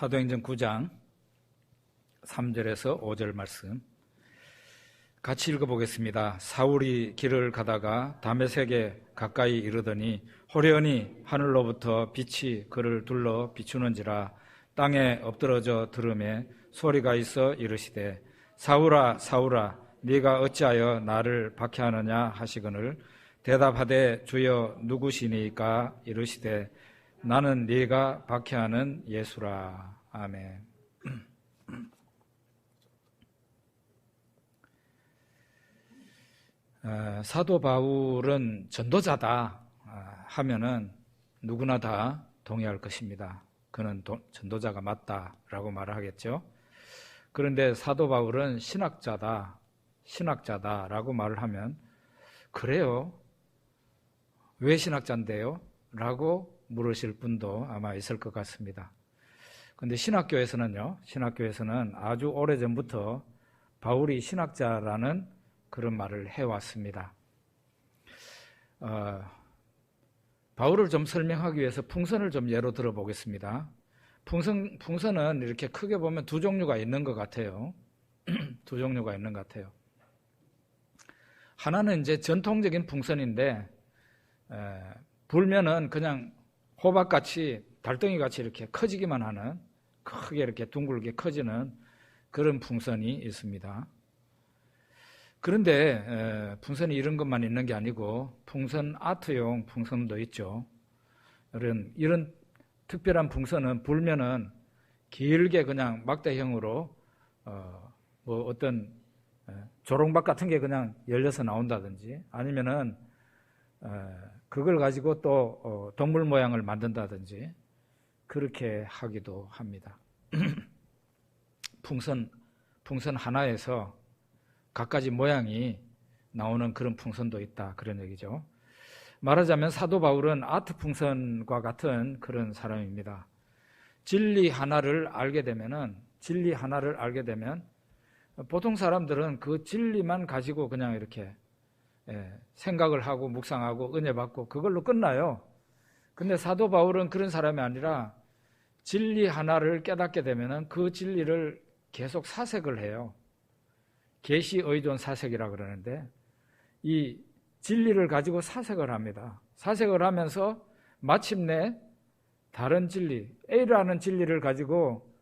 사도행전 9장 3절에서 5절 말씀 같이 읽어보겠습니다. 사울이 길을 가다가 다메섹에 가까이 이르더니 호련히 하늘로부터 빛이 그를 둘러 비추는지라. 땅에 엎드러져 들으매 소리가 있어 이르시되 사울아 사울아 네가 어찌하여 나를 박해하느냐 하시거늘 대답하되 주여 누구시니까 이르시되 나는 네가 박해하는 예수라. 아멘. 사도 바울은 전도자다 하면은 누구나 다 동의할 것입니다. 그는 전도자가 맞다라고 말을 하겠죠. 그런데 사도 바울은 신학자다라고 말을 하면 그래요? 왜 신학자인데요? 라고 물으실 분도 아마 있을 것 같습니다. 그런데 신학교에서는 아주 오래전부터 바울이 신학자라는 그런 말을 해왔습니다. 바울을 좀 설명하기 위해서 풍선을 좀 예로 들어보겠습니다. 풍선은 이렇게 크게 보면 두 종류가 있는 것 같아요. 두 종류가 있는 것 같아요. 하나는 이제 전통적인 풍선인데 불면은 그냥 호박같이 달덩이같이 이렇게 커지기만 하는, 크게 이렇게 둥글게 커지는 그런 풍선이 있습니다. 그런데 풍선이 이런 것만 있는 게 아니고 풍선 아트용 풍선도 있죠. 이런 특별한 풍선은 불면은 길게 그냥 막대형으로 어떤 조롱박 같은 게 그냥 열려서 나온다든지 아니면은 그걸 가지고 또 동물 모양을 만든다든지 그렇게 하기도 합니다. 풍선 하나에서 갖가지 모양이 나오는 그런 풍선도 있다, 그런 얘기죠. 말하자면 사도 바울은 아트 풍선과 같은 그런 사람입니다. 진리 하나를 알게 되면 보통 사람들은 그 진리만 가지고 그냥 이렇게 생각을 하고 묵상하고 은혜 받고 그걸로 끝나요. 근데 사도 바울은 그런 사람이 아니라 진리 하나를 깨닫게 되면 그 진리를 계속 사색을 해요. 계시 의존 사색이라 그러는데 이 진리를 가지고 사색을 합니다. 사색을 하면서 마침내 다른 진리, A라는 진리를 가지고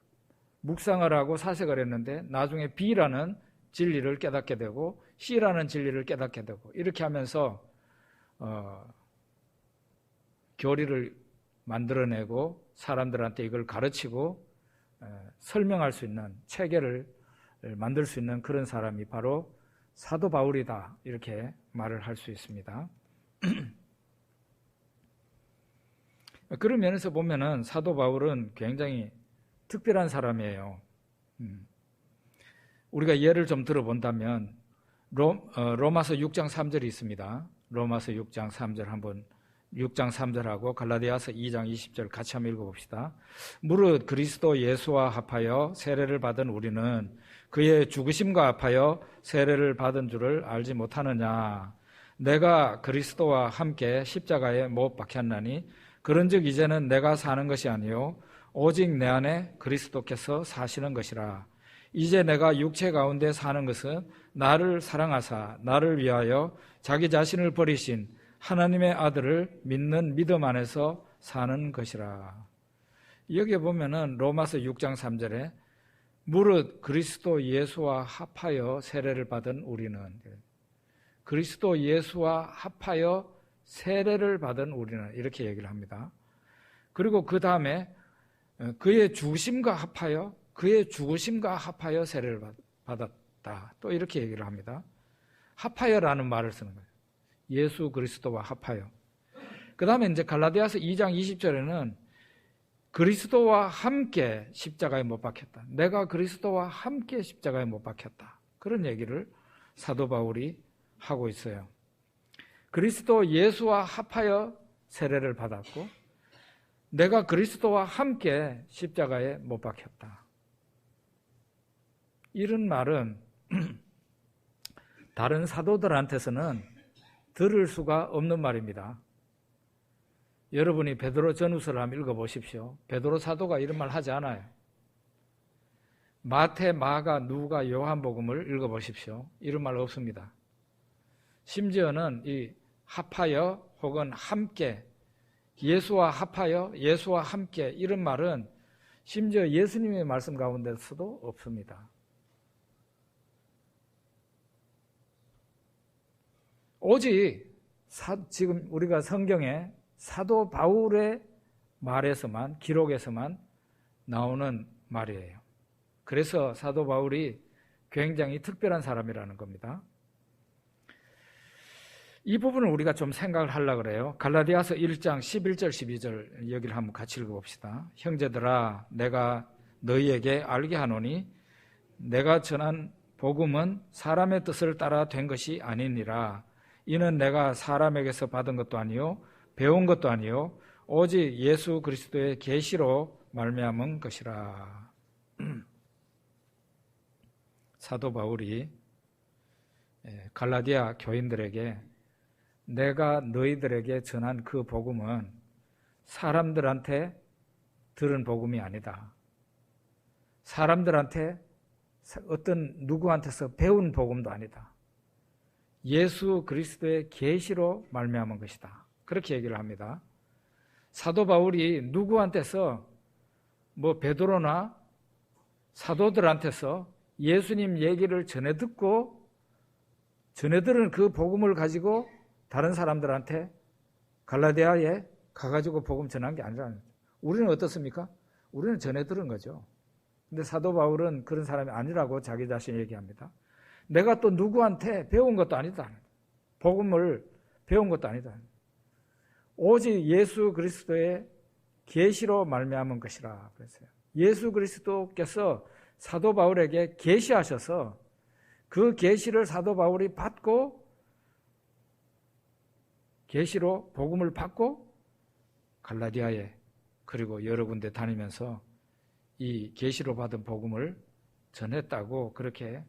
묵상을 하고 사색을 했는데 나중에 B라는 진리를 깨닫게 되고 C라는 진리를 깨닫게 되고 이렇게 하면서 교리를 만들어내고 사람들한테 이걸 가르치고 설명할 수 있는 체계를 만들 수 있는 그런 사람이 바로 사도 바울이다, 이렇게 말을 할 수 있습니다. 그런 면에서 보면은 사도 바울은 굉장히 특별한 사람이에요. 우리가 예를 좀 들어본다면 로마서 6장 3절이 있습니다. 로마서 6장 3절 한번 6장 3절하고 갈라디아서 2장 20절 같이 한번 읽어봅시다. 무릇 그리스도 예수와 합하여 세례를 받은 우리는 그의 죽으심과 합하여 세례를 받은 줄을 알지 못하느냐. 내가 그리스도와 함께 십자가에 못 박혔나니 그런즉 이제는 내가 사는 것이 아니요 오직 내 안에 그리스도께서 사시는 것이라. 이제 내가 육체 가운데 사는 것은 나를 사랑하사 나를 위하여 자기 자신을 버리신 하나님의 아들을 믿는 믿음 안에서 사는 것이라. 여기에 보면은 로마서 6장 3절에 무릇 그리스도 예수와 합하여 세례를 받은 우리는, 그리스도 예수와 합하여 세례를 받은 우리는, 이렇게 얘기를 합니다. 그리고 그 다음에 그의 죽으심과 합하여 세례를 받았다, 또 이렇게 얘기를 합니다. 합하여라는 말을 쓰는 거예요. 예수 그리스도와 합하여. 그 다음에 이제 갈라디아서 2장 20절에는 그리스도와 함께 십자가에 못 박혔다. 내가 그리스도와 함께 십자가에 못 박혔다. 그런 얘기를 사도 바울이 하고 있어요. 그리스도 예수와 합하여 세례를 받았고 내가 그리스도와 함께 십자가에 못 박혔다. 이런 말은 다른 사도들한테서는 들을 수가 없는 말입니다. 여러분이 베드로 전후서를 한번 읽어보십시오. 베드로 사도가 이런 말 하지 않아요. 마태, 마가, 누가, 요한복음을 읽어보십시오. 이런 말 없습니다. 심지어는 이 합하여 혹은 함께, 예수와 합하여, 예수와 함께 이런 말은 심지어 예수님의 말씀 가운데서도 없습니다. 오직 지금 우리가 성경에 사도 바울의 말에서만, 기록에서만 나오는 말이에요. 그래서 사도 바울이 굉장히 특별한 사람이라는 겁니다. 이 부분을 우리가 좀 생각을 하려고 그래요. 갈라디아서 1장 11절 12절 여기를 한번 같이 읽어봅시다. 형제들아 내가 너희에게 알게 하노니 내가 전한 복음은 사람의 뜻을 따라 된 것이 아니니라. 이는 내가 사람에게서 받은 것도 아니요 배운 것도 아니요 오직 예수 그리스도의 계시로 말미암은 것이라. 사도 바울이 갈라디아 교인들에게 내가 너희들에게 전한 그 복음은 사람들한테 들은 복음이 아니다. 사람들한테 어떤 누구한테서 배운 복음도 아니다. 예수 그리스도의 계시로 말미암은 것이다. 그렇게 얘기를 합니다. 사도 바울이 누구한테서 베드로나 사도들한테서 예수님 얘기를 전해 들은 그 복음을 가지고 다른 사람들한테 갈라디아에 가가지고 복음 전한 게 아니라는 거죠. 우리는 어떻습니까? 우리는 전해 들은 거죠. 근데 사도 바울은 그런 사람이 아니라고 자기 자신이 얘기합니다. 내가 또 누구한테 배운 것도 아니다. 복음을 배운 것도 아니다. 오직 예수 그리스도의 계시로 말미암은 것이라 그랬어요. 예수 그리스도께서 사도 바울에게 계시하셔서 그 계시를 사도 바울이 받고 계시로 복음을 받고 갈라디아에 그리고 여러 군데 다니면서 이 계시로 받은 복음을 전했다고 그렇게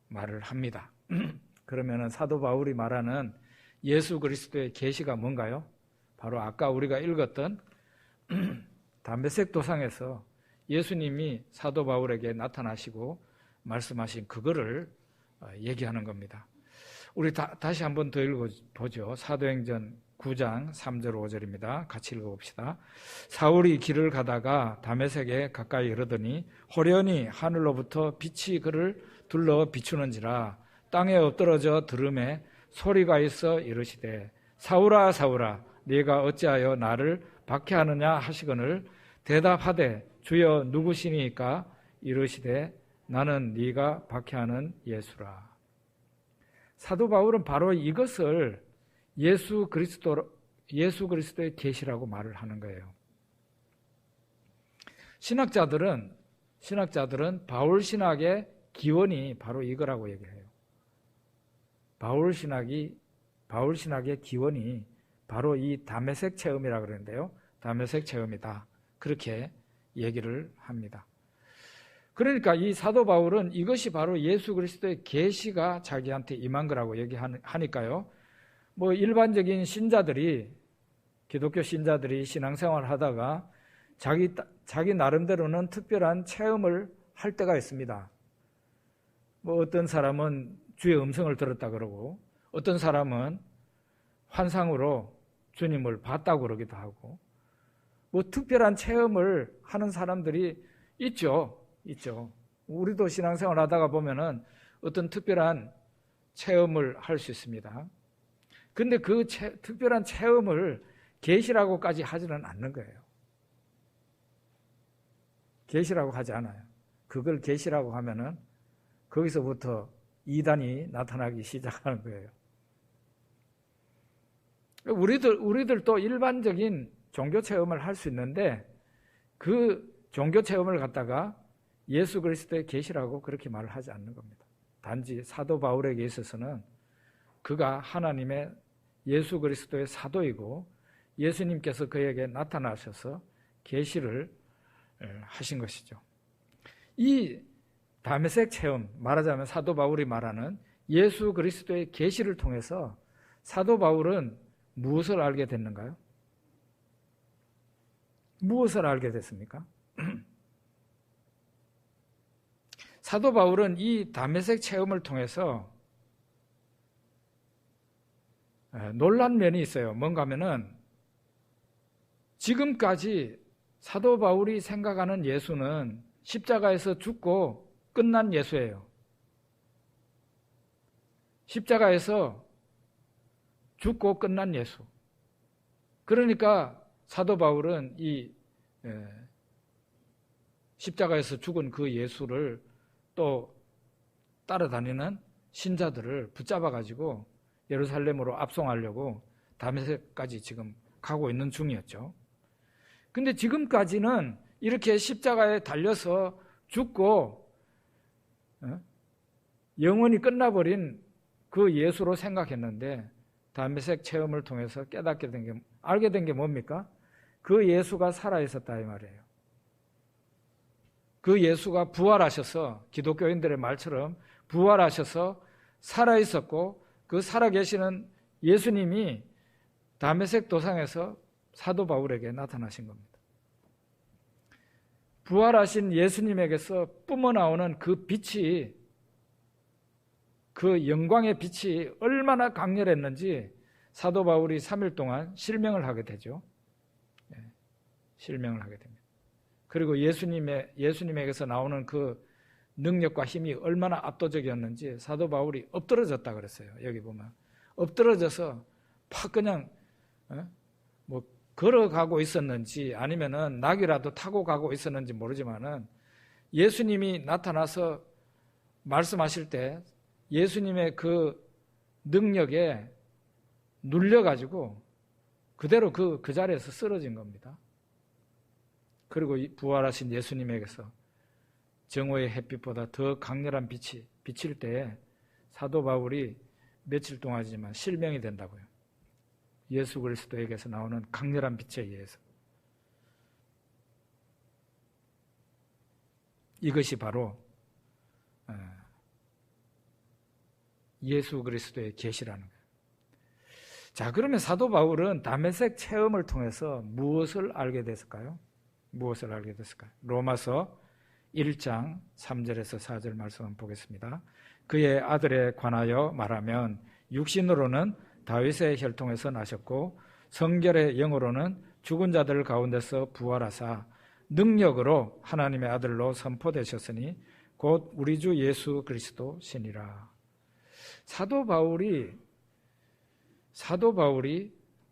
말을 합니다. 그러면은 사도 바울이 말하는 예수 그리스도의 계시가 뭔가요? 바로 아까 우리가 읽었던 담메색 도상에서 예수님이 사도 바울에게 나타나시고 말씀하신 그거를 얘기하는 겁니다. 우리 다시 한번 더 읽어보죠. 사도행전 9장 3절 5절입니다. 같이 읽어봅시다. 사울이 길을 가다가 다메섹에 가까이 이르더니 호련히 하늘로부터 빛이 그를 둘러 비추는지라. 땅에 엎드러져 들음에 소리가 있어 이르시되 사울아 사울아 네가 어찌하여 나를 박해하느냐 하시거늘 대답하되 주여 누구시니까 이르시되 나는 네가 박해하는 예수라. 사도 바울은 바로 이것을 예수 그리스도의 계시라고 말을 하는 거예요. 신학자들은 바울 신학의 기원이 바로 이거라고 얘기해요. 바울 신학의 기원이 바로 이 다메섹 체험이라고 그러는데요. 다메섹 체험이다. 그렇게 얘기를 합니다. 그러니까 이 사도 바울은 이것이 바로 예수 그리스도의 계시가 자기한테 임한 거라고 얘기하니까요. 일반적인 신자들이, 기독교 신자들이 신앙생활을 하다가 자기 나름대로는 특별한 체험을 할 때가 있습니다. 어떤 사람은 주의 음성을 들었다 그러고, 어떤 사람은 환상으로 주님을 봤다고 그러기도 하고, 특별한 체험을 하는 사람들이 있죠. 우리도 신앙생활 하다가 보면은 어떤 특별한 체험을 할 수 있습니다. 근데 그 특별한 체험을 계시라고까지 하지는 않는 거예요. 계시라고 하지 않아요. 그걸 계시라고 하면은 거기서부터 이단이 나타나기 시작하는 거예요. 우리들도 일반적인 종교 체험을 할 수 있는데 그 종교 체험을 갖다가 예수 그리스도의 계시라고 그렇게 말을 하지 않는 겁니다. 단지 사도 바울에게 있어서는 그가 하나님의 예수 그리스도의 사도이고 예수님께서 그에게 나타나셔서 계시를 하신 것이죠. 이 다메섹 체험, 말하자면 사도 바울이 말하는 예수 그리스도의 계시를 통해서 사도 바울은 무엇을 알게 됐는가요? 무엇을 알게 됐습니까? 사도 바울은 이 다메섹 체험을 통해서 놀란 면이 있어요. 뭔가 하면은 지금까지 사도 바울이 생각하는 예수는 십자가에서 죽고 끝난 예수예요. 십자가에서 죽고 끝난 예수. 그러니까 사도 바울은 이 십자가에서 죽은 그 예수를 또 따라다니는 신자들을 붙잡아가지고 예루살렘으로 압송하려고 다메섹까지 지금 가고 있는 중이었죠. 근데 지금까지는 이렇게 십자가에 달려서 죽고 영원히 끝나버린 그 예수로 생각했는데 다메섹 체험을 통해서 깨닫게 된 게, 알게 된 게 뭡니까? 그 예수가 살아있었다 이 말이에요. 그 예수가 부활하셔서 기독교인들의 말처럼 부활하셔서 살아있었고 그 살아계시는 예수님이 다메섹 도상에서 사도 바울에게 나타나신 겁니다. 부활하신 예수님에게서 뿜어나오는 그 빛이, 그 영광의 빛이 얼마나 강렬했는지 사도 바울이 3일 동안 실명을 하게 되죠. 실명을 하게 됩니다. 그리고 예수님에게서 나오는 그 능력과 힘이 얼마나 압도적이었는지 사도 바울이 엎드러졌다 그랬어요. 여기 보면 엎드러져서 팍 그냥 뭐 걸어가고 있었는지 아니면은 낙이라도 타고 가고 있었는지 모르지만은 예수님이 나타나서 말씀하실 때 예수님의 그 능력에 눌려가지고 그대로 그 자리에서 쓰러진 겁니다. 그리고 부활하신 예수님에게서 정오의 햇빛보다 더 강렬한 빛이 비칠 때 사도 바울이 며칠 동안이지만 실명이 된다고요. 예수 그리스도에게서 나오는 강렬한 빛에 의해서. 이것이 바로 예수 그리스도의 계시라는 거예요. 자, 그러면 사도 바울은 다메섹 체험을 통해서 무엇을 알게 됐을까요? 무엇을 알게 됐을까요? 로마서 1장 3절에서 4절 말씀 한번 보겠습니다. 그의 아들에 관하여 말하면 육신으로는 다윗의 혈통에서 나셨고 성결의 영으로는 죽은 자들 가운데서 부활하사 능력으로 하나님의 아들로 선포되셨으니 곧 우리 주 예수 그리스도 신이라. 사도 바울이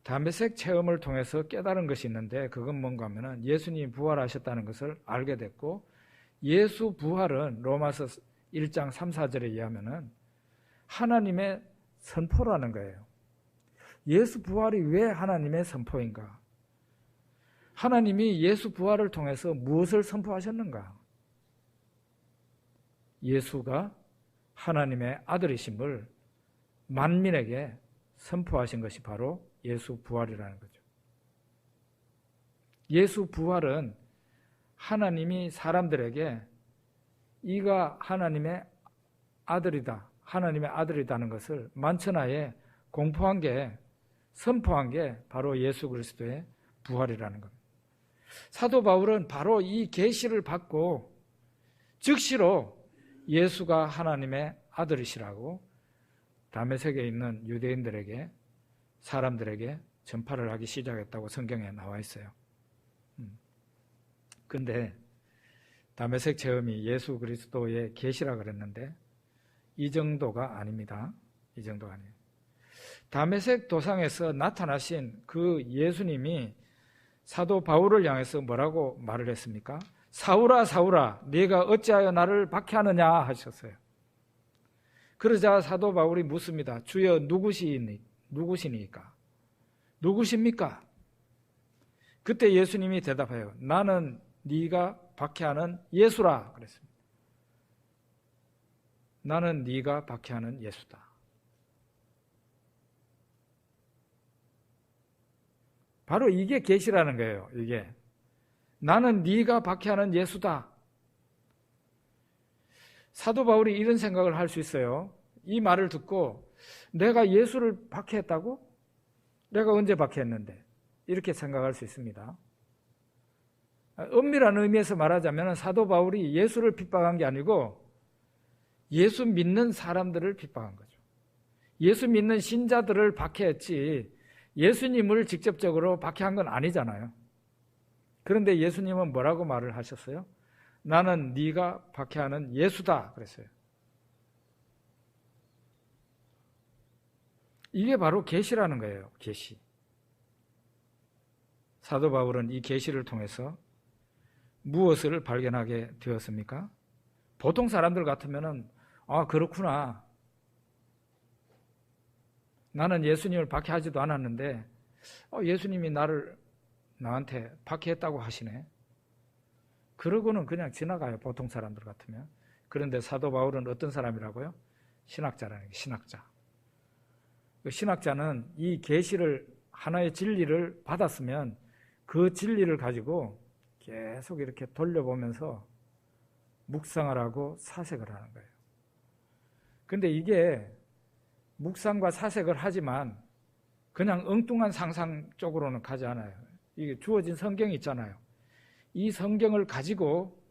다메섹 체험을 통해서 깨달은 것이 있는데 그건 뭔가 하면은 예수님이 부활하셨다는 것을 알게 됐고 예수 부활은 로마서 1장 3, 4절에 의하면은 하나님의 선포라는 거예요. 예수 부활이 왜 하나님의 선포인가? 하나님이 예수 부활을 통해서 무엇을 선포하셨는가? 예수가 하나님의 아들이심을 만민에게 선포하신 것이 바로 예수 부활이라는 거죠. 예수 부활은 하나님이 사람들에게 이가 하나님의 아들이다, 하나님의 아들이라는 것을 만천하에 공포한 게, 선포한 게 바로 예수 그리스도의 부활이라는 겁니다. 사도 바울은 바로 이 계시를 받고 즉시로 예수가 하나님의 아들이시라고 다메섹에 있는 유대인들에게, 사람들에게 전파를 하기 시작했다고 성경에 나와 있어요. 근데 다메섹 체험이 예수 그리스도의 계시라 그랬는데 이 정도가 아닙니다. 이 정도가 아니에요. 다메섹 도상에서 나타나신 그 예수님이 사도 바울을 향해서 뭐라고 말을 했습니까? 사울아 사울아 네가 어찌하여 나를 박해하느냐 하셨어요. 그러자 사도 바울이 묻습니다. 주여 누구시니까? 누구십니까? 그때 예수님이 대답해요. 나는 네가 박해하는 예수라 그랬습니다. 나는 네가 박해하는 예수다. 바로 이게 계시라는 거예요. 이게 나는 네가 박해하는 예수다. 사도 바울이 이런 생각을 할 수 있어요. 이 말을 듣고 내가 예수를 박해했다고? 내가 언제 박해했는데? 이렇게 생각할 수 있습니다. 엄밀한 의미에서 말하자면 사도 바울이 예수를 핍박한 게 아니고 예수 믿는 사람들을 핍박한 거죠. 예수 믿는 신자들을 박해했지 예수님을 직접적으로 박해한 건 아니잖아요. 그런데 예수님은 뭐라고 말을 하셨어요? 나는 네가 박해하는 예수다 그랬어요. 이게 바로 계시라는 거예요. 계시. 사도 바울은 이 계시를 통해서 무엇을 발견하게 되었습니까? 보통 사람들 같으면은 그렇구나. 나는 예수님을 박해하지도 않았는데 예수님이 나한테 박해했다고 하시네. 그러고는 그냥 지나가요. 보통 사람들 같으면. 그런데 사도 바울은 어떤 사람이라고요? 신학자라는 게 신학자. 신학자는 이 계시를 하나의 진리를 받았으면 그 진리를 가지고 계속 이렇게 돌려보면서 묵상을 하고 사색을 하는 거예요. 근데 이게 묵상과 사색을 하지만 그냥 엉뚱한 상상 쪽으로는 가지 않아요. 이게 주어진 성경이 있잖아요. 이 성경을 가지고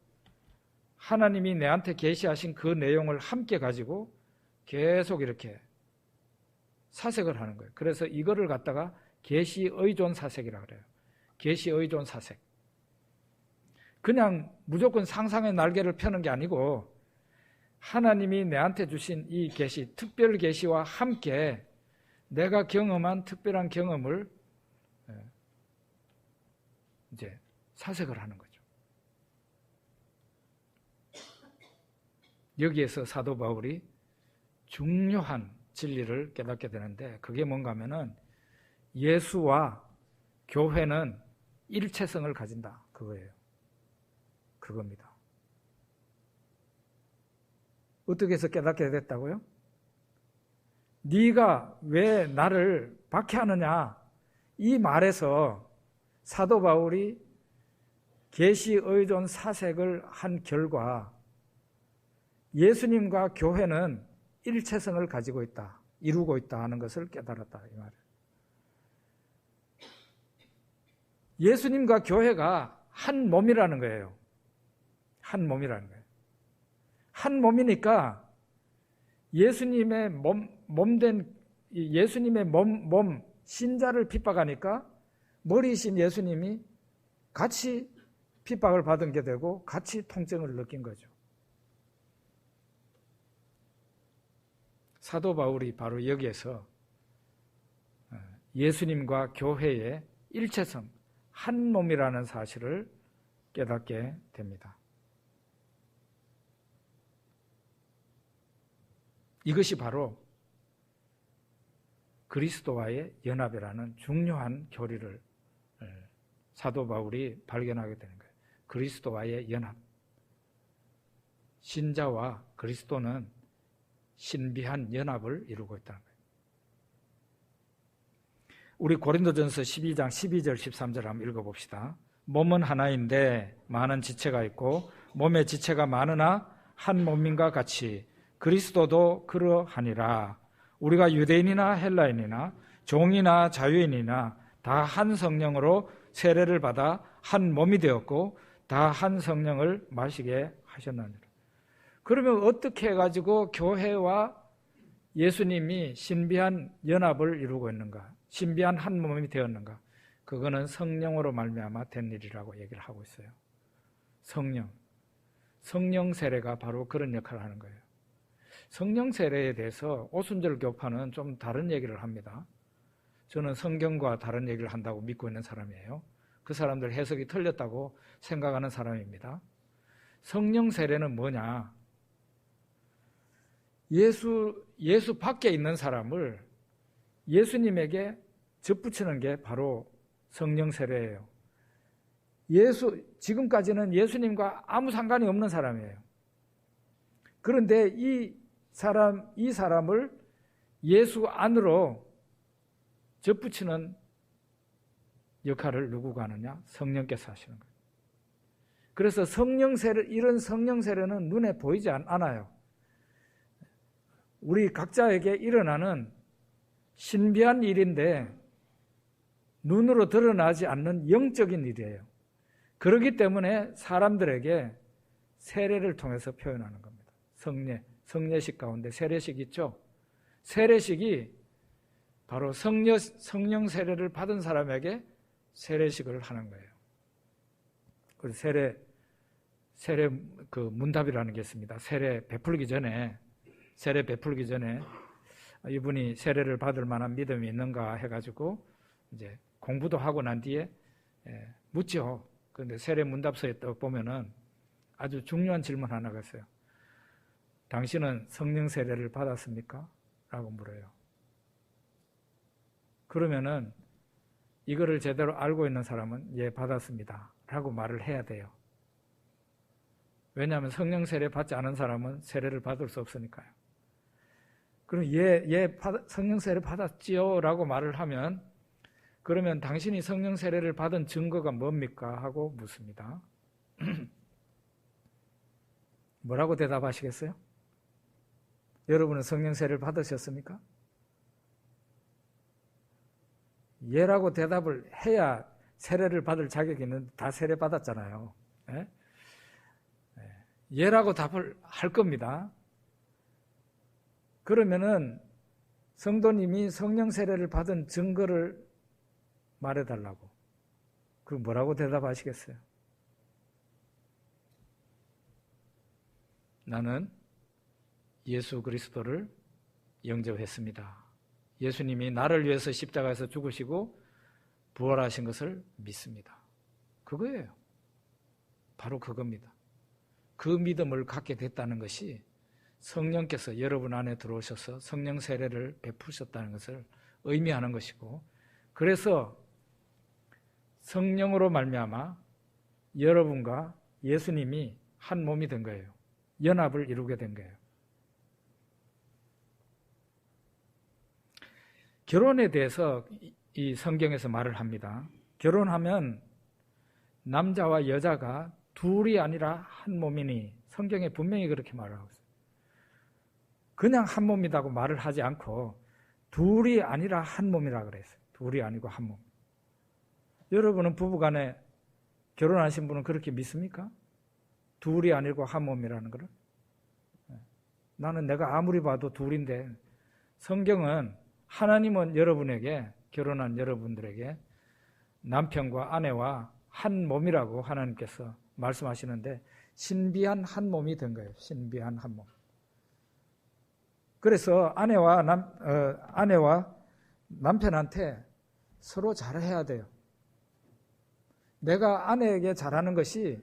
하나님이 내한테 계시하신 그 내용을 함께 가지고 계속 이렇게 사색을 하는 거예요. 그래서 이거를 갖다가 계시의존 사색이라고 그래요. 계시의존 사색. 그냥 무조건 상상의 날개를 펴는 게 아니고 하나님이 내한테 주신 이 계시, 특별 계시와 함께 내가 경험한 특별한 경험을 이제 사색을 하는 거죠. 여기에서 사도 바울이 중요한 진리를 깨닫게 되는데 그게 뭔가 하면은 예수와 교회는 일체성을 가진다. 그거예요. 그겁니다. 어떻게 해서 깨닫게 됐다고요? 네가 왜 나를 박해하느냐? 이 말에서 사도 바울이 계시의존 사색을 한 결과 예수님과 교회는 일체성을 가지고 있다, 이루고 있다 하는 것을 깨달았다 이 말이에요. 예수님과 교회가 한 몸이라는 거예요. 한 몸이라는 거예요. 한 몸이니까 예수님의 몸된 예수님의 몸 신자를 핍박하니까 머리이신 예수님이 같이 핍박을 받은 게 되고 같이 통증을 느낀 거죠. 사도 바울이 바로 여기에서 예수님과 교회의 일체성, 한 몸이라는 사실을 깨닫게 됩니다. 이것이 바로 그리스도와의 연합이라는 중요한 교리를 사도 바울이 발견하게 되는 거예요. 그리스도와의 연합. 신자와 그리스도는 신비한 연합을 이루고 있다는 거예요. 우리 고린도전서 12장 12절 13절 한번 읽어봅시다. 몸은 하나인데 많은 지체가 있고 몸의 지체가 많으나 한 몸인과 같이 그리스도도 그러하니라. 우리가 유대인이나 헬라인이나 종이나 자유인이나 다 한 성령으로 세례를 받아 한 몸이 되었고 다 한 성령을 마시게 하셨느니라. 그러면 어떻게 해가지고 교회와 예수님이 신비한 연합을 이루고 있는가? 신비한 한 몸이 되었는가? 그거는 성령으로 말미암아 된 일이라고 얘기를 하고 있어요. 성령 세례가 바로 그런 역할을 하는 거예요. 성령 세례에 대해서 오순절 교파는 좀 다른 얘기를 합니다. 저는 성경과 다른 얘기를 한다고 믿고 있는 사람이에요. 그 사람들 해석이 틀렸다고 생각하는 사람입니다. 성령 세례는 뭐냐? 예수 밖에 있는 사람을 예수님에게 접붙이는 게 바로 성령 세례예요. 지금까지는 예수님과 아무 상관이 없는 사람이에요. 그런데 이 사람을 예수 안으로 접붙이는 역할을 누구가 하느냐? 성령께서 하시는 거예요. 그래서 이런 성령 세례는 눈에 보이지 않아요. 우리 각자에게 일어나는 신비한 일인데 눈으로 드러나지 않는 영적인 일이에요. 그렇기 때문에 사람들에게 세례를 통해서 표현하는 겁니다. 성례식 가운데 세례식 있죠? 세례식이 바로 성령 세례를 받은 사람에게 세례식을 하는 거예요. 그래서 세례 그 문답이라는 게 있습니다. 세례 베풀기 전에 이분이 세례를 받을 만한 믿음이 있는가 해가지고 이제 공부도 하고 난 뒤에 묻죠. 그런데 세례 문답서에 또 보면은 아주 중요한 질문 하나가 있어요. 당신은 성령 세례를 받았습니까? 라고 물어요. 그러면은 이거를 제대로 알고 있는 사람은 예, 받았습니다. 라고 말을 해야 돼요. 왜냐하면 성령 세례 받지 않은 사람은 세례를 받을 수 없으니까요. 그럼 성령 세례 받았지요? 라고 말을 하면 그러면 당신이 성령 세례를 받은 증거가 뭡니까? 하고 묻습니다. 뭐라고 대답하시겠어요? 여러분은 성령 세례를 받으셨습니까? 예라고 대답을 해야 세례를 받을 자격이 있는데 다 세례 받았잖아요. 예라고 답을 할 겁니다. 그러면은 성도님이 성령 세례를 받은 증거를 말해달라고. 그럼 뭐라고 대답하시겠어요? 나는 예수 그리스도를 영접했습니다. 예수님이 나를 위해서 십자가에서 죽으시고 부활하신 것을 믿습니다. 그거예요. 바로 그겁니다. 그 믿음을 갖게 됐다는 것이 성령께서 여러분 안에 들어오셔서 성령 세례를 베푸셨다는 것을 의미하는 것이고, 그래서 성령으로 말미암아 여러분과 예수님이 한 몸이 된 거예요. 연합을 이루게 된 거예요. 결혼에 대해서 이 성경에서 말을 합니다. 결혼하면 남자와 여자가 둘이 아니라 한 몸이니, 성경에 분명히 그렇게 말하고 있어요. 그냥 한 몸이라고 말을 하지 않고 둘이 아니라 한 몸이라 그랬어요. 둘이 아니고 한 몸. 여러분은 부부간에 결혼하신 분은 그렇게 믿습니까? 둘이 아니고 한 몸이라는 거를? 나는 내가 아무리 봐도 둘인데, 성경은 하나님은 여러분에게, 결혼한 여러분들에게 남편과 아내와 한 몸이라고 하나님께서 말씀하시는데 신비한 한 몸이 된 거예요. 신비한 한 몸. 그래서 아내와 남편한테 서로 잘해야 돼요. 내가 아내에게 잘하는 것이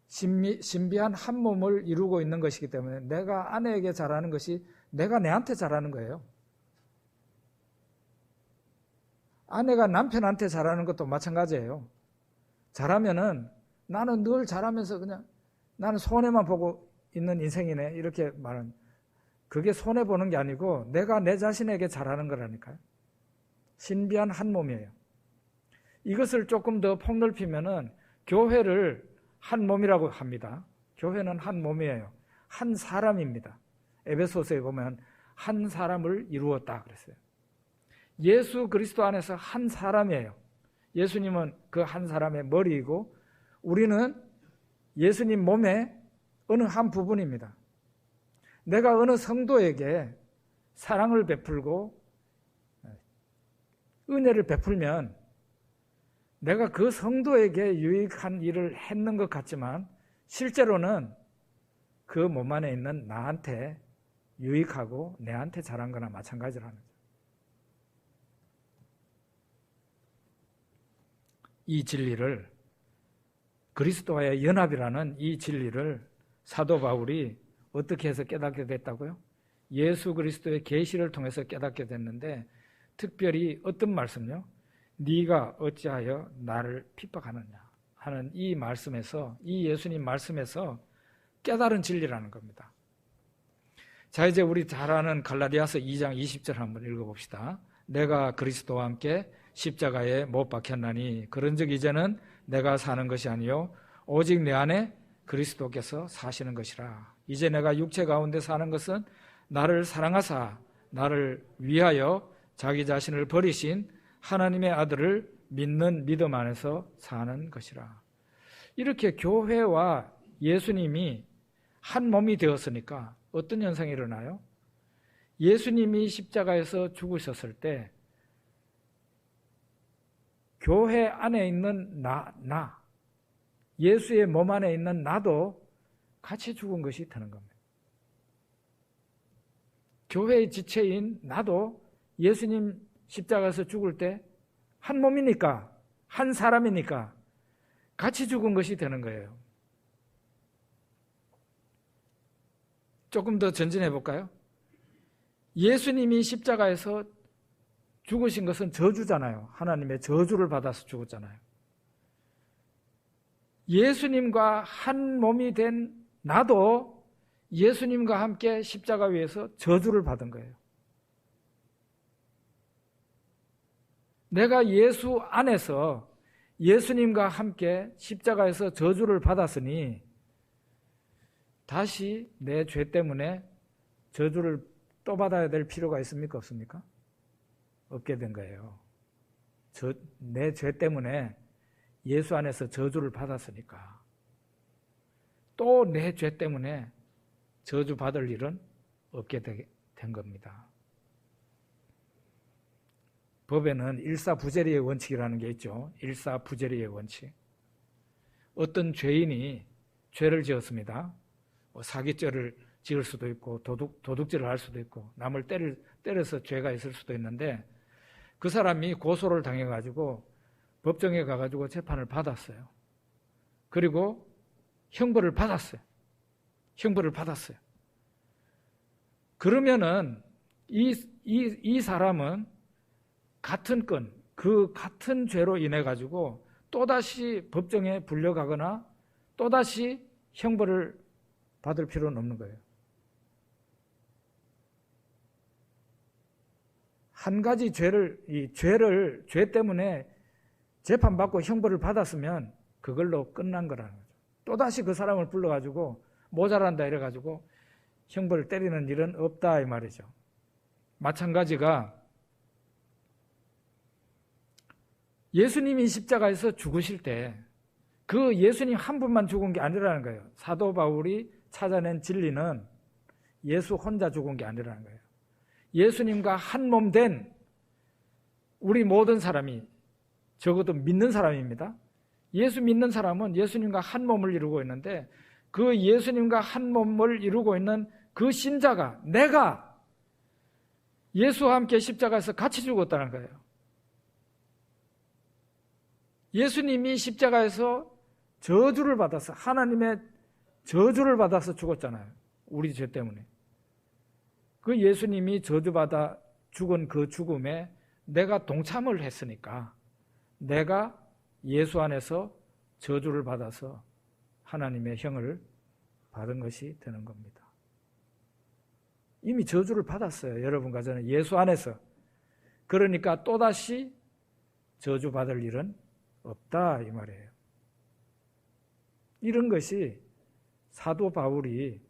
신비한 한 몸을 이루고 있는 것이기 때문에 내가 아내에게 잘하는 것이 내가 내한테 잘하는 거예요. 아내가 남편한테 잘하는 것도 마찬가지예요. 잘하면은 나는 늘 잘하면서 그냥 나는 손해만 보고 있는 인생이네, 이렇게 말하는, 그게 손해보는 게 아니고 내가 내 자신에게 잘하는 거라니까요. 신비한 한 몸이에요. 이것을 조금 더 폭넓히면은 교회를 한 몸이라고 합니다. 교회는 한 몸이에요. 한 사람입니다. 에베소서에 보면 한 사람을 이루었다 그랬어요. 예수 그리스도 안에서 한 사람이에요. 예수님은 그 한 사람의 머리이고 우리는 예수님 몸의 어느 한 부분입니다. 내가 어느 성도에게 사랑을 베풀고 은혜를 베풀면 내가 그 성도에게 유익한 일을 했는 것 같지만 실제로는 그 몸 안에 있는 나한테 유익하고 내한테 잘한 거나 마찬가지라는 거죠. 이 진리를, 그리스도와의 연합이라는 이 진리를 사도 바울이 어떻게 해서 깨닫게 됐다고요? 예수 그리스도의 계시를 통해서 깨닫게 됐는데, 특별히 어떤 말씀요? 네가 어찌하여 나를 핍박하느냐 하는 이 말씀에서, 이 예수님 말씀에서 깨달은 진리라는 겁니다. 자, 이제 우리 잘 아는 갈라디아서 2장 20절 한번 읽어봅시다. 내가 그리스도와 함께 십자가에 못 박혔나니 그런즉 이제는 내가 사는 것이 아니요 오직 내 안에 그리스도께서 사시는 것이라. 이제 내가 육체 가운데 사는 것은 나를 사랑하사 나를 위하여 자기 자신을 버리신 하나님의 아들을 믿는 믿음 안에서 사는 것이라. 이렇게 교회와 예수님이 한 몸이 되었으니까 어떤 현상이 일어나요? 예수님이 십자가에서 죽으셨을 때 교회 안에 있는 예수의 몸 안에 있는 나도 같이 죽은 것이 되는 겁니다. 교회의 지체인 나도 예수님 십자가에서 죽을 때 한 몸이니까, 한 사람이니까 같이 죽은 것이 되는 거예요. 조금 더 전진해 볼까요? 예수님이 십자가에서 죽으신 것은 저주잖아요. 하나님의 저주를 받아서 죽었잖아요. 예수님과 한 몸이 된 나도 예수님과 함께 십자가 위에서 저주를 받은 거예요. 내가 예수 안에서 예수님과 함께 십자가에서 저주를 받았으니 다시 내 죄 때문에 저주를 또 받아야 될 필요가 있습니까? 없습니까? 없게 된 거예요. 내 죄 때문에 예수 안에서 저주를 받았으니까 또 내 죄 때문에 저주 받을 일은 없게 된 겁니다. 법에는 일사부재리의 원칙이라는 게 있죠. 일사부재리의 원칙. 어떤 죄인이 죄를 지었습니다. 사기죄를 지을 수도 있고 도둑질을 할 수도 있고 남을 때려서 죄가 있을 수도 있는데 그 사람이 고소를 당해가지고 법정에 가가지고 재판을 받았어요. 그리고 형벌을 받았어요. 그러면은 이 사람은 같은 건, 그 같은 죄로 인해 가지고 또다시 법정에 불려가거나 또다시 형벌을 받을 필요는 없는 거예요. 한 가지 죄 때문에 재판받고 형벌을 받았으면 그걸로 끝난 거라는 거죠. 또다시 그 사람을 불러가지고 모자란다 이래가지고 형벌을 때리는 일은 없다 이 말이죠. 마찬가지가 예수님이 십자가에서 죽으실 때 그 예수님 한 분만 죽은 게 아니라는 거예요. 사도 바울이 찾아낸 진리는 예수 혼자 죽은 게 아니라는 거예요. 예수님과 한 몸 된 우리 모든 사람이 적어도 믿는 사람입니다. 예수 믿는 사람은 예수님과 한 몸을 이루고 있는데 그 예수님과 한 몸을 이루고 있는 그 신자가 내가 예수와 함께 십자가에서 같이 죽었다는 거예요. 예수님이 십자가에서 저주를 받아서 하나님의 저주를 받아서 죽었잖아요. 우리 죄 때문에. 그 예수님이 저주받아 죽은 그 죽음에 내가 동참을 했으니까 내가 예수 안에서 저주를 받아서 하나님의 형을 받은 것이 되는 겁니다. 이미 저주를 받았어요. 여러분과 저는 예수 안에서. 그러니까 또다시 저주받을 일은 없다 이 말이에요. 이런 것이 사도 바울이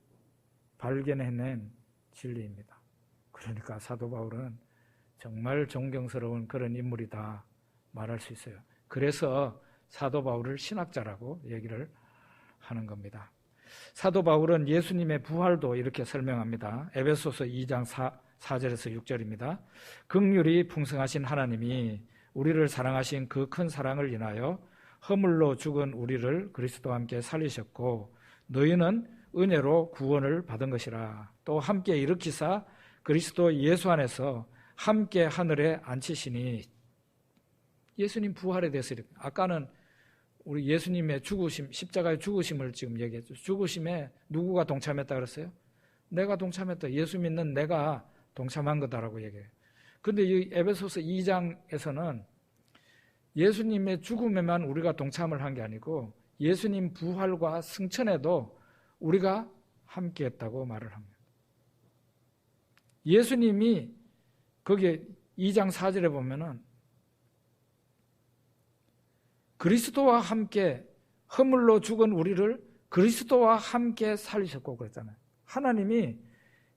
발견해낸 진리입니다. 그러니까 사도 바울은 정말 존경스러운 그런 인물이다 말할 수 있어요. 그래서 사도 바울을 신학자라고 얘기를 하는 겁니다. 사도 바울은 예수님의 부활도 이렇게 설명합니다. 에베소서 2장 4절에서 6절입니다. 긍휼이 풍성하신 하나님이 우리를 사랑하신 그 큰 사랑을 인하여 허물로 죽은 우리를 그리스도와 함께 살리셨고 너희는 은혜로 구원을 받은 것이라. 또 함께 일으키사 그리스도 예수 안에서 함께 하늘에 앉히시니. 예수님 부활에 대해서 이렇게, 아까는 우리 예수님의 죽으심, 십자가의 죽으심을 지금 얘기했죠. 죽으심에 누구가 동참했다 그랬어요? 내가 동참했다. 예수 믿는 내가 동참한 거다라고 얘기해요. 그런데 이 에베소서 2장에서는 예수님의 죽음에만 우리가 동참을 한 게 아니고 예수님 부활과 승천에도 우리가 함께했다고 말을 합니다. 예수님이 거기에 2장 4절에 보면은 그리스도와 함께 허물로 죽은 우리를 그리스도와 함께 살리셨고 그랬잖아요. 하나님이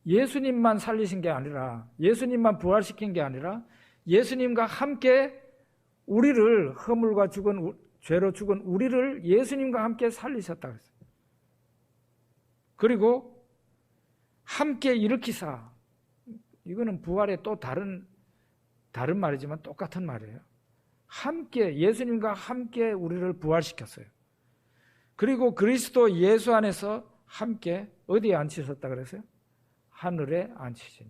예수님만 살리신 게 아니라 예수님만 부활시킨 게 아니라 예수님과 함께 우리를 허물과 죽은 죄로 죽은 우리를 예수님과 함께 살리셨다 그랬어요. 그리고 함께 일으키사. 이거는 부활의 또 다른 말이지만 똑같은 말이에요. 함께, 예수님과 함께 우리를 부활시켰어요. 그리고 그리스도 예수 안에서 함께 어디에 앉히셨다 그랬어요? 하늘에 앉히시니.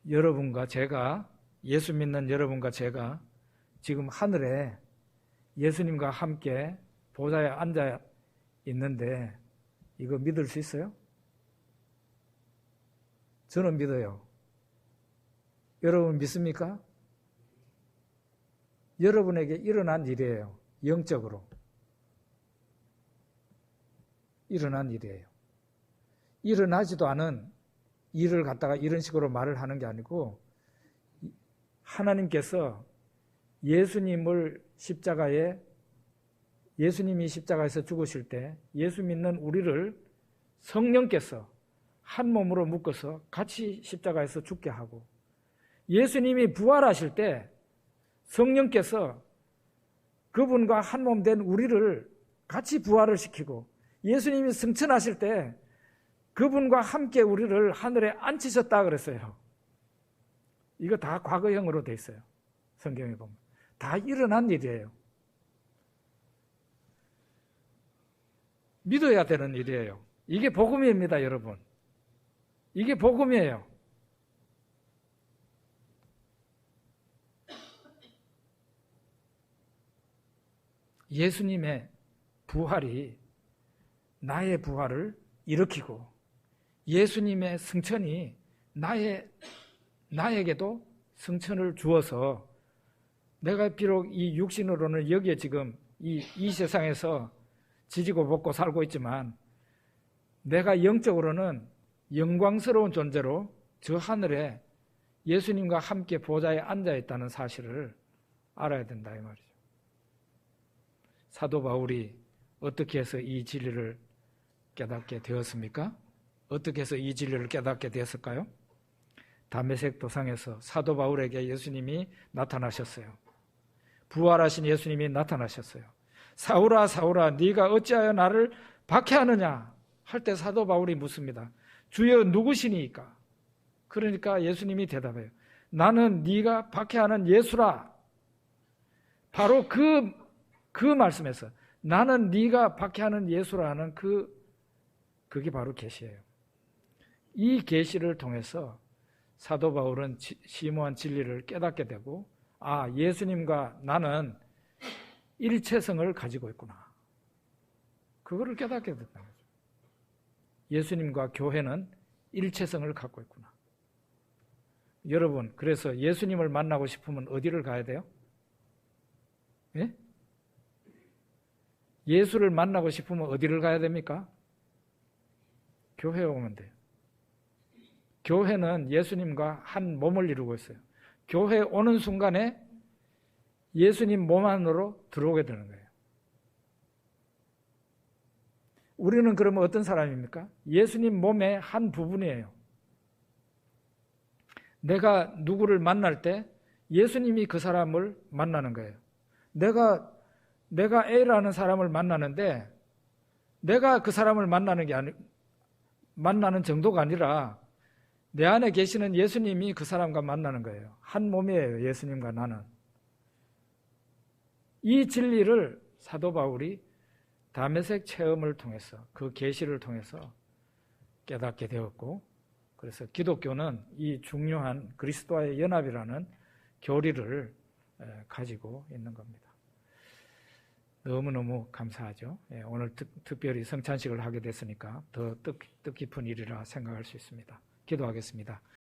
여러분과 제가, 예수 믿는 여러분과 제가 지금 하늘에 예수님과 함께 보좌에 앉아 있는데 이거 믿을 수 있어요? 저는 믿어요. 여러분 믿습니까? 여러분에게 일어난 일이에요. 영적으로. 일어난 일이에요. 일어나지도 않은 일을 갖다가 이런 식으로 말을 하는 게 아니고 하나님께서 예수님이 십자가에서 죽으실 때 예수 믿는 우리를 성령께서 한 몸으로 묶어서 같이 십자가에서 죽게 하고, 예수님이 부활하실 때 성령께서 그분과 한 몸 된 우리를 같이 부활을 시키고, 예수님이 승천하실 때 그분과 함께 우리를 하늘에 앉히셨다 그랬어요. 이거 다 과거형으로 돼 있어요. 성경에 보면. 다 일어난 일이에요. 믿어야 되는 일이에요. 이게 복음입니다, 여러분. 이게 복음이에요. 예수님의 부활이 나의 부활을 일으키고, 예수님의 승천이 나에게도 승천을 주어서, 내가 비록 이 육신으로는 여기에 지금 이 세상에서 지지고 볶고 살고 있지만, 내가 영적으로는 영광스러운 존재로 저 하늘에 예수님과 함께 보좌에 앉아 있다는 사실을 알아야 된다 이 말이죠. 사도 바울이 어떻게 해서 이 진리를 깨닫게 되었습니까? 어떻게 해서 이 진리를 깨닫게 되었을까요? 다메섹 도상에서 사도 바울에게 예수님이 나타나셨어요. 부활하신 예수님이 나타나셨어요. 사울아 사울아 네가 어찌하여 나를 박해하느냐 할 때 사도 바울이 묻습니다. 주여 누구시니까? 그러니까 예수님이 대답해요. 나는 네가 박해하는 예수라. 바로 그 말씀에서 나는 네가 박해하는 예수라는 그게 바로 계시예요. 이 계시를 통해서 사도 바울은 심오한 진리를 깨닫게 되고, 아, 예수님과 나는 일체성을 가지고 있구나. 그거를 깨닫게 됐다는 거죠. 예수님과 교회는 일체성을 갖고 있구나. 여러분, 그래서 예수님을 만나고 싶으면 어디를 가야 돼요? 예? 예수를 만나고 싶으면 어디를 가야 됩니까? 교회에 오면 돼요. 교회는 예수님과 한 몸을 이루고 있어요. 교회에 오는 순간에 예수님 몸 안으로 들어오게 되는 거예요. 우리는 그러면 어떤 사람입니까? 예수님 몸의 한 부분이에요. 내가 누구를 만날 때 예수님이 그 사람을 만나는 거예요. 내가 A라는 사람을 만나는데 내가 그 사람을 만나는 정도가 아니라 내 안에 계시는 예수님이 그 사람과 만나는 거예요. 한 몸이에요, 예수님과 나는. 이 진리를 사도 바울이 다메섹 체험을 통해서, 그 계시를 통해서 깨닫게 되었고, 그래서 기독교는 이 중요한 그리스도와의 연합이라는 교리를 가지고 있는 겁니다. 너무너무 감사하죠. 오늘 특별히 성찬식을 하게 됐으니까 더 뜻깊은 일이라 생각할 수 있습니다. 기도하겠습니다.